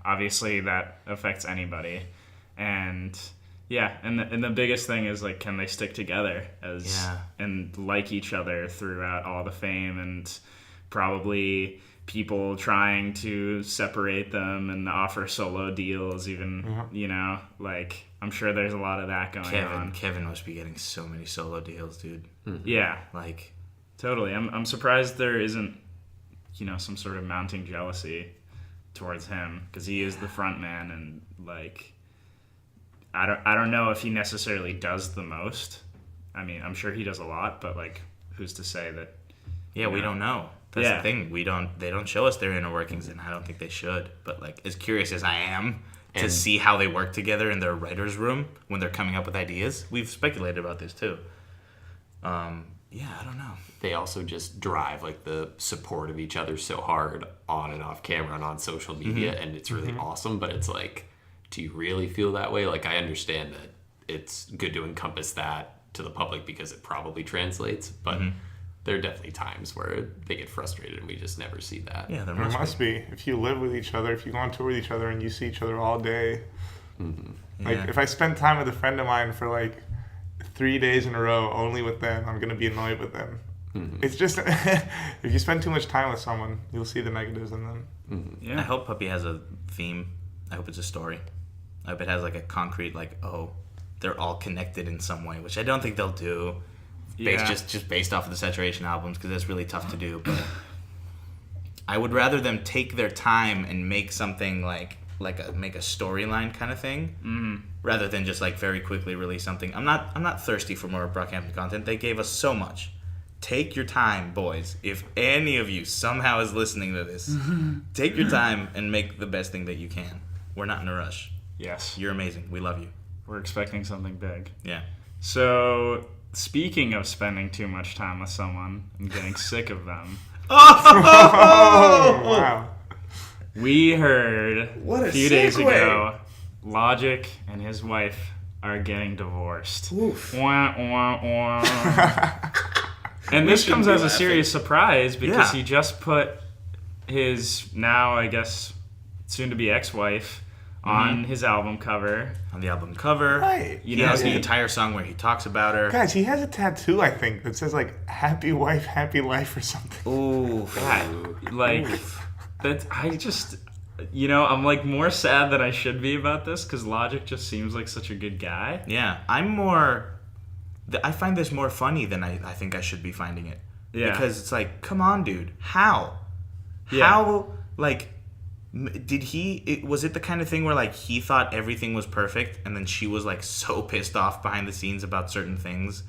obviously that affects anybody. And, and the biggest thing is, like, can they stick together and like each other throughout all the fame, and probably people trying to separate them and offer solo deals even, like, I'm sure there's a lot of that going on. Kevin must be getting so many solo deals, dude. Yeah. Like, totally. I'm surprised there isn't, some sort of mounting jealousy towards him, because he is the front man, and, like, I don't know if he necessarily does the most. I mean, I'm sure he does a lot, but, like, who's to say that? Yeah, we don't know. That's the thing. They don't show us their inner workings, and I don't think they should. But, like, as curious as I am to see how they work together in their writer's room when they're coming up with ideas, we've speculated about this too. I don't know. They also just drive, like, the support of each other so hard on and off camera and on social media, and it's really awesome, but it's like, do you really feel that way? Like, I understand that it's good to encompass that to the public because it probably translates, but there are definitely times where they get frustrated and we just never see that. Yeah, there must be. If you live with each other, if you go on tour with each other and you see each other all day. Like, if I spend time with a friend of mine for, like, 3 days in a row only with them, I'm going to be annoyed with them. It's just, if you spend too much time with someone, you'll see the negatives in them. I hope Puppy has a theme. I hope it's a story. I hope it has, like, a concrete, like, they're all connected in some way, which I don't think they'll do. Yeah. just based off of the Saturation albums, because that's really tough to do. But I would rather them take their time and make something make a storyline kind of thing, rather than just like very quickly release something. I'm not thirsty for more Brockhampton content. They gave us so much. Take your time, boys. If any of you somehow is listening to this, take your time and make the best thing that you can. We're not in a rush. Yes. You're amazing. We love you. We're expecting something big. Yeah. So, speaking of spending too much time with someone and getting sick of them, Oh, wow. we heard What a a few days segue. ago, Logic and his wife are getting divorced. Oof. Wah, wah, wah. And this shouldn't comes be as a laughing. serious surprise because Yeah. he just put his now, I guess, soon-to-be ex-wife on his album cover. On the album cover, Right. he know, has the he- entire song where he talks about her. Guys, he has a tattoo, I think, that says like "Happy Wife, Happy Life" or something. Ooh, God, like, that, I just, I'm like more sad than I should be about this because Logic just seems like such a good guy. Yeah, I find this more funny than I think I should be finding it. Yeah. Because it's like, come on, dude. How? Yeah. How, like, was it the kind of thing where, like, he thought everything was perfect and then she was, like, so pissed off behind the scenes about certain things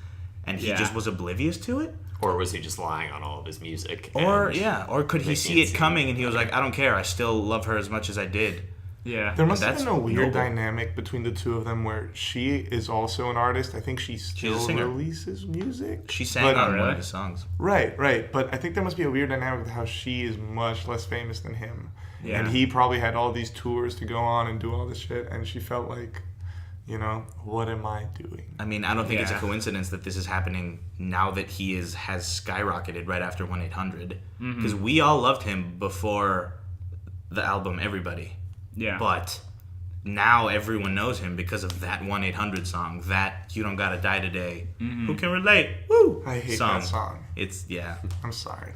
and he Yeah. just was oblivious to it? Or was he just lying on all of his music? Or, and or could he making see it seem coming and he was like, I don't care. I still love her as much as I did. Yeah. There must have that's been a weird noble. dynamic between the two of them where she is also an artist. I think she a still singer. releases music. She sang But- on one really? of his songs. Right. But I think there must be a weird dynamic with how she is much less famous than him. Yeah. And he probably had all these tours to go on and do all this shit. And she felt like, what am I doing? I mean, I don't think it's a Yeah. coincidence that this is happening now that he has skyrocketed right after 1-800. Because we all loved him before the album Everybody. Yeah. But now everyone knows him because of that 1-800 song, that You Don't Gotta Die Today. Who can relate? Woo! I hate that song. It's, yeah. I'm sorry.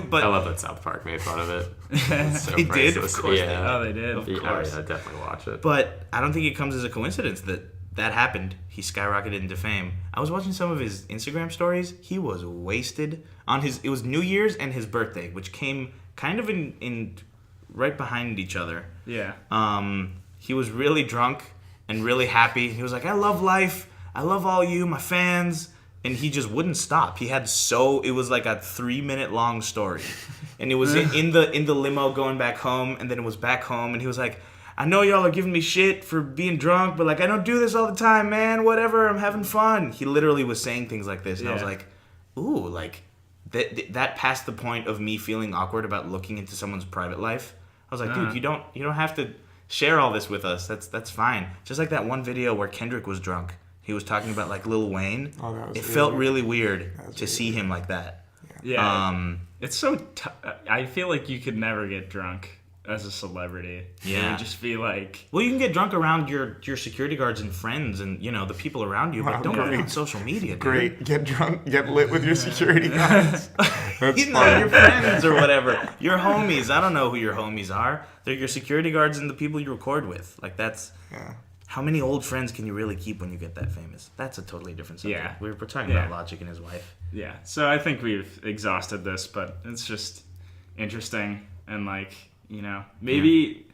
But I love that South Park made fun of it. It's so They did? priceless. Of course they Yeah. Oh, they did. Of Yeah, course. yeah, definitely watch it. But I don't think it comes as a coincidence that happened. He skyrocketed into fame. I was watching some of his Instagram stories. He was wasted on it was New Year's and his birthday, which came kind of in right behind each other. Yeah. He was really drunk and really happy. He was like, I love life. I love all you, my fans. And he just wouldn't stop. It was like a 3-minute long story. And it was in the limo going back home, and then it was back home, and he was like, I know y'all are giving me shit for being drunk, but like I don't do this all the time, man. Whatever, I'm having fun. He literally was saying things like this, and I was Yeah. like, ooh, like that passed the point of me feeling awkward about looking into someone's private life. I was like, dude, you don't have to share all this with us. That's fine. Just like that one video where Kendrick was drunk. He was talking about like Lil Wayne. Oh, that was It really felt weird. really weird was to really see him like that. Yeah. It's so. I feel like you could never get drunk as a celebrity. Yeah. It would just be like. Well, you can get drunk around your security guards and friends and the people around you, but Wow, don't get it great. on social media. Dude. Great. Get drunk, get lit with your security guards. That's You know, fun. your friends or whatever. Your homies. I don't know who your homies are. They're your security guards and the people you record with. Like, that's... Yeah. How many old friends can you really keep when you get that famous? That's a totally different subject. Yeah. We're talking Yeah. about Logic and his wife. Yeah. So I think we've exhausted this, but it's just interesting and like maybe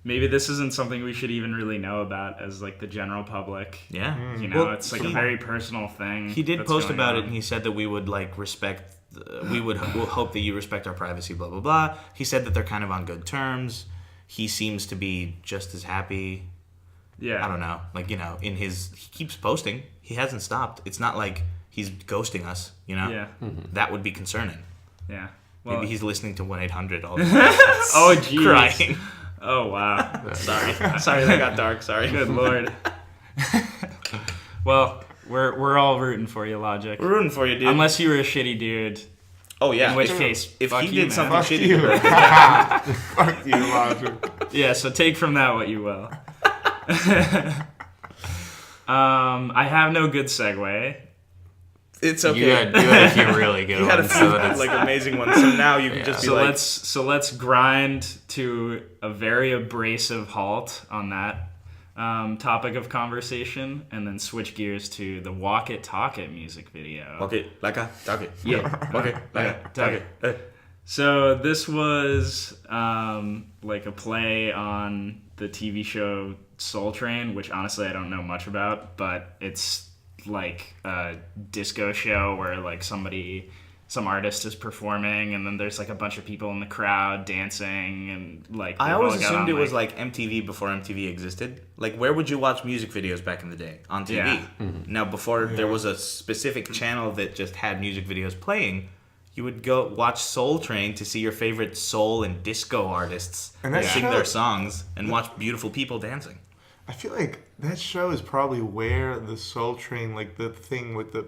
this isn't something we should even really know about as like the general public. Yeah. Well, it's like a he- very personal thing. He did that's post going about on. it, and he said that we would like respect. We'll hope that you respect our privacy. Blah blah blah. He said that they're kind of on good terms. He seems to be just as happy. Yeah. I don't know. Like he keeps posting. He hasn't stopped. It's not like he's ghosting us. Yeah. That would be concerning. Yeah. Well, Maybe he's listening to 1-800 all the time. oh jeez. Crying. Oh wow. Sorry, that got dark. Sorry. Good lord. Well, we're all rooting for you, Logic. We're rooting for you, dude. Unless you were a shitty dude. Oh yeah. In which case, if fuck he you, did man. something Fuck shitty, you. to her, Fuck you, Logic. Yeah, so take from that what you will. I have no good segue. it's You okay. had a few really good You had a ones. few So that's, like amazing ones. So now you can just be So like, let's grind to a very abrasive halt on that. topic of conversation, and then switch gears to the Walk It Talk It music video. Walk it like a talk it. Yeah. Walk it like a talk it. So this was like a play on the TV show Soul Train, which honestly I don't know much about, but it's like a disco show where like some artist is performing, and then there's like a bunch of people in the crowd dancing, and like I always assumed it was like MTV before MTV existed. Like, where would you watch music videos back in the day? On TV. Yeah. Now, before there was a specific channel that just had music videos playing, you would go watch Soul Train to see your favorite soul and disco artists And that sing show- their songs and watch beautiful people dancing. I feel like that show is probably where the Soul Train, like the thing with the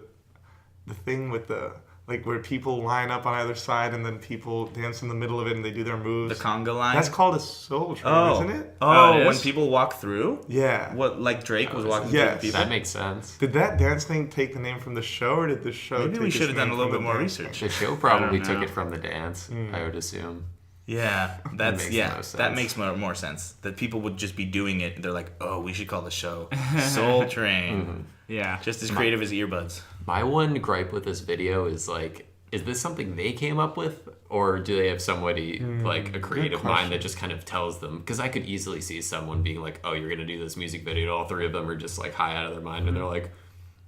like where people line up on either side and then people dance in the middle of it and they do their moves. The conga line. That's called a Soul Train, isn't it? Oh, it when is? people walk through? Yeah. What, like Drake was walking Yes. through the people? That makes sense. Did that dance thing take the name from the show, or did the show? Maybe take we its should have done name a little from bit the more dance research. The show probably don't took know. it from the dance, I would assume. Yeah, that's makes yeah. no sense. That makes more sense. That people would just be doing it. They're like, oh, we should call the show Soul Train. Yeah. Just as creative as earbuds. My one gripe with this video is like, is this something they came up with, or do they have somebody like a creative mind that just kind of tells them? Because I could easily see someone being like, "Oh, you're gonna do this music video," and all three of them are just like high out of their mind, and they're like,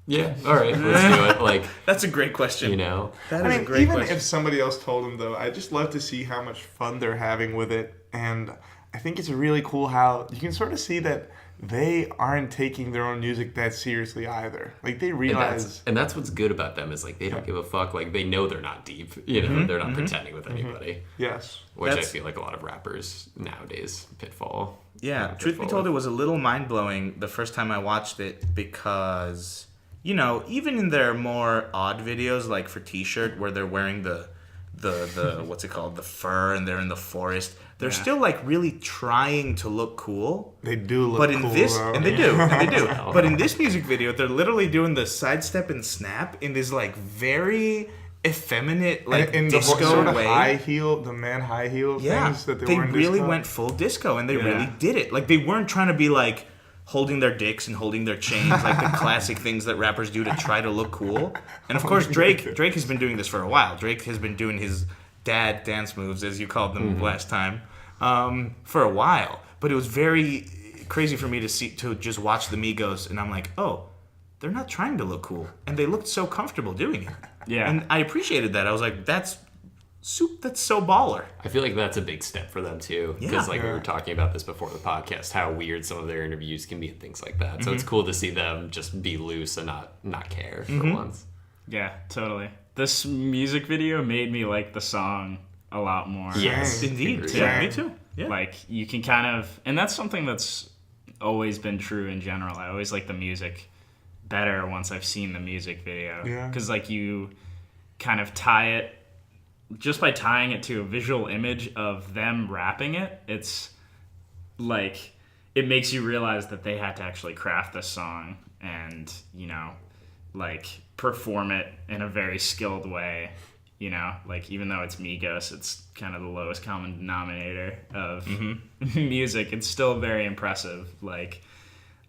"Yeah, all right, let's do it." Like, That's a great question. you know, That I is mean, a great even question. if somebody else told them, though, I just love to see how much fun they're having with it. And I think it's really cool how you can sort of see that they aren't taking their own music that seriously either. Like, they realize... and that's what's good about them is like they don't give a fuck. Like they know they're not deep. You know, they're not pretending with anybody. Yes. Which That's- I feel like a lot of rappers nowadays pitfall. Yeah, truth be told, it was a little mind blowing the first time I watched it because, you know, even in their more odd videos, like for T-shirt, where they're wearing the what's it called, the fur, and they're in the forest, they're still like really trying to look cool. They do look But in cool, this, though. and they do. But in this music video, they're literally doing the sidestep and snap in this like very effeminate, like in the disco sort of way. high heel, the man high heel things that they were in really disco. went full disco, and they Yeah. really did it. Like they weren't trying to be like holding their dicks and holding their chains, like the classic things that rappers do to try to look cool. And of course, Drake has been doing this for a while. Drake has been doing his dad dance moves, as you called them last time, for a while. But it was very crazy for me to just watch the Migos, and I'm like, oh, they're not trying to look cool, and they looked so comfortable doing it. Yeah. And I appreciated that. I was like, that's so baller. I feel like that's a big step for them too, because Yeah. like we were talking about this before the podcast, how weird some of their interviews can be and things like that. So it's cool to see them just be loose and not care for once. Yeah, totally. This music video made me like the song a lot more. Yes, Indeed. agreed. Yeah, me too. Yeah. Like, you can kind of... And that's something that's always been true in general. I always like the music better once I've seen the music video. Yeah. Because, like, you kind of tie it... Just by tying it to a visual image of them rapping it, it's, like... It makes you realize that they had to actually craft this song and, you know, like, perform it in a very skilled way. You know, like, even though it's Migos, it's kind of the lowest common denominator of music. It's still very impressive. Like,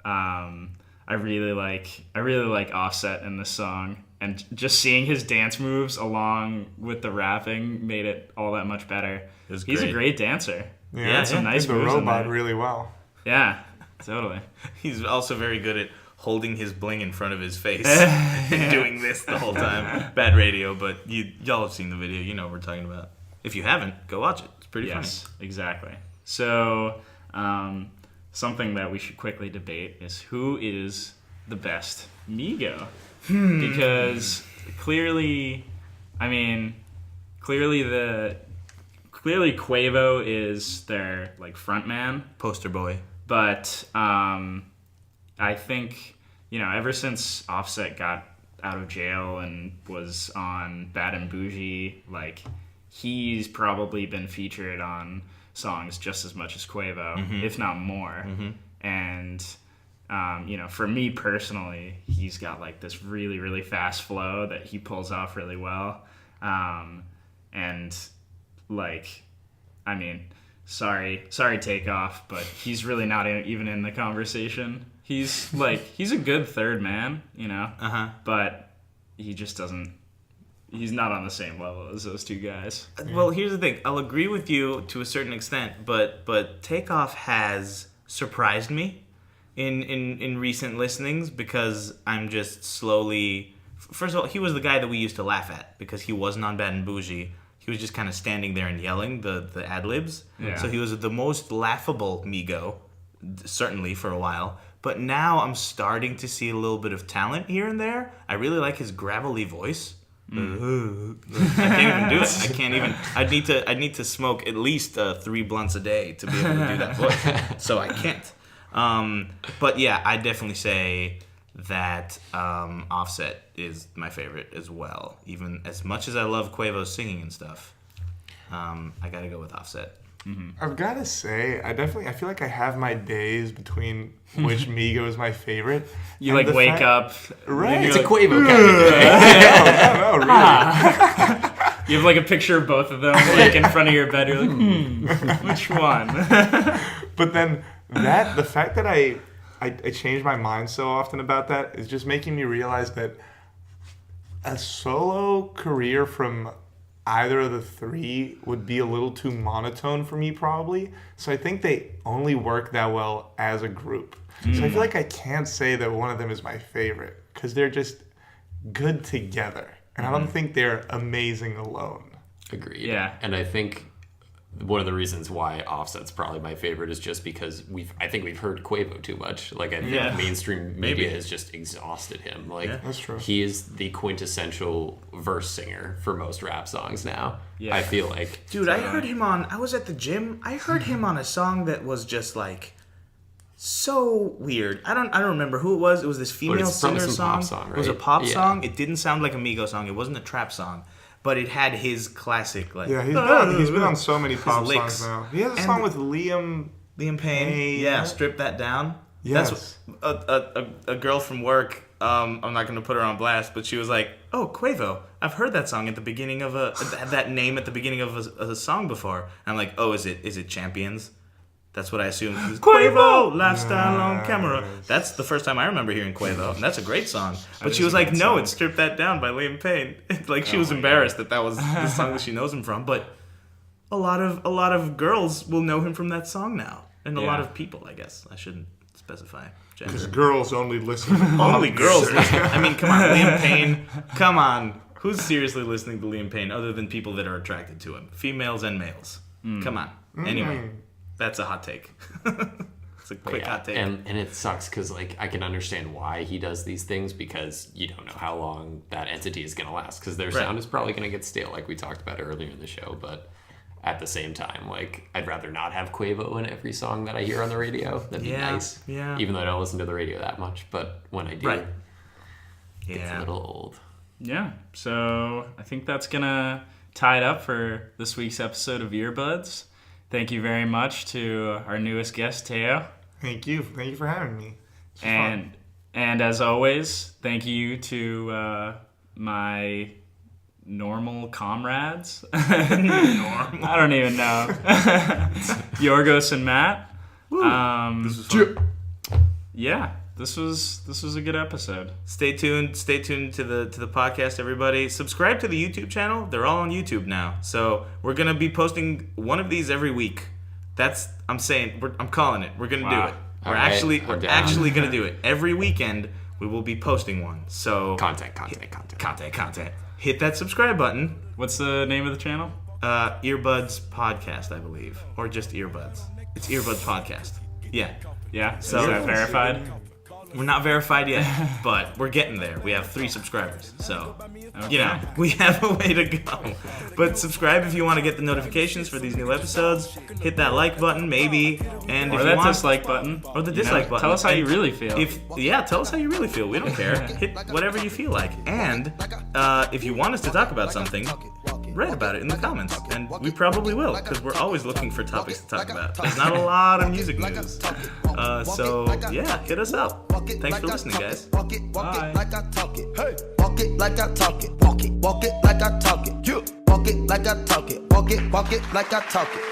I really like Offset in this song, and just seeing his dance moves along with the rapping made it all that much better. was He's a great. great dancer. Yeah, some he nice did the moves in robot there. really well. Yeah, totally. He's also very good at holding his bling in front of his face and doing this the whole time. Bad radio, but y'all have seen the video. You know what we're talking about. If you haven't, go watch it. It's pretty Yes, exactly. So, something that we should quickly debate is who is the best Migo? Because clearly Quavo is their like front man, funny. Poster boy. but I think, you know, ever since Offset got out of jail and was on Bad and Bougie, like, he's probably been featured on songs just as much as Quavo, if not more. And, you know, for me personally, he's got, like, this really, really fast flow that he pulls off really well. And, like, I mean, sorry, Takeoff, but he's really not even in the conversation. He's a good third man, but he just doesn't. He's not on the same level as those two guys. Well, here's the thing. I'll agree with you to a certain extent, but Takeoff has surprised me in recent listenings because I'm just slowly... First of all, he was the guy that we used to laugh at because he wasn't on Bad and Bougie. He was just kind of standing there and yelling the ad-libs. Yeah. So he was the most laughable Migo, certainly for a while. But now I'm starting to see a little bit of talent here and there. I really like his gravelly voice. I can't even do it. I can't even. I'd need to smoke at least 3 blunts a day to be able to do that voice. So I can't. But yeah, I definitely say that Offset is my favorite as well. Even as much as I love Quavo's singing and stuff, I gotta go with Offset. Mm-hmm. I've got to say, I feel like I have my days between which Migo is my favorite. You like wake up. Right. It's a Quavo kind of day. No, really. You have like a picture of both of them like in front of your bed. You're like, which one? But then the fact that I change my mind so often about that is just making me realize that a solo career from either of the three would be a little too monotone for me probably. So I think they only work that well as a group. So I feel like I can't say that one of them is my favorite because they're just good together. And I don't think they're amazing alone. Agreed. Yeah. And I think one of the reasons why Offset's probably my favorite is just because I think we've heard Quavo too much. Like I think mainstream media has just exhausted him. Like that's true. He is the quintessential verse singer for most rap songs now. Yeah. I feel like. Dude, I was at the gym. I heard him on a song that was just like so weird. I don't remember who it was. It was this female singer pop song, right? It was a pop Yeah. song. It didn't sound like a Migo song. It wasn't a trap song. But it had his classic, like... Yeah, he's been on so many pop songs now. He has a song with Liam Payne. Yeah, Strip That Down. Yes. That's a girl from work, I'm not going to put her on blast, but she was like, oh, Quavo. I've heard that song at the beginning of that name at the beginning of a song before. And I'm like, oh, is it Champions? That's what I assumed. Quavo, lifestyle on camera. That's the first time I remember hearing Quavo, and that's a great song. But she was like, "No, it's Strip That Down" by Liam Payne. Like she was embarrassed that was the song that she knows him from. But a lot of girls will know him from that song now, and a lot of people, I guess. I shouldn't specify gender. Because girls only listen. Only girls listen. I mean, come on, Liam Payne. Come on, who's seriously listening to Liam Payne other than people that are attracted to him, females and males? Come on. Anyway. That's a hot take. It's a quick hot take. And it sucks because like I can understand why he does these things because you don't know how long that entity is going to last because their sound is probably going to get stale like we talked about earlier in the show. But at the same time, like I'd rather not have Quavo in every song that I hear on the radio. That'd be nice. Yeah. Even though I don't listen to the radio that much, but when I do, it gets a little old. Yeah. So I think that's gonna tie it up for this week's episode of Earbuds. Thank you very much to our newest guest, Teo. Thank you for having me. And as always, thank you to my normal comrades. I don't even know. Yorgos and Matt. This was fun. Yeah, this was a good episode. Stay tuned to the podcast, everybody. Subscribe to the YouTube channel. They're all on YouTube now. So we're gonna be posting one of these every week. I'm calling it. We're gonna do it. We're actually gonna do it. Every weekend we will be posting one. So Content. Hit that subscribe button. What's the name of the channel? Earbuds Podcast, I believe. Or just Earbuds. It's Earbuds Podcast. Yeah. Yeah. So is that verified? We're not verified yet, but we're getting there. We have 3 subscribers, so Okay. we have a way to go. But subscribe if you want to get the notifications for these new episodes. Hit that like button, maybe, and Or if that you want, dislike button. or the dislike button. Tell us how you And really feel. tell us how you really feel. We don't care. Hit whatever you feel like. And if you want us to talk about something, write about it in the comments, and we probably will, because we're always looking for topics to talk about. There's not a lot of music news, so yeah, hit us up. Thanks for listening, guys. Bye. Like I talk it. Hey. Walk it like I talk it. Walk it like I talk it. Walk it like I talk it. Walk it like I talk it.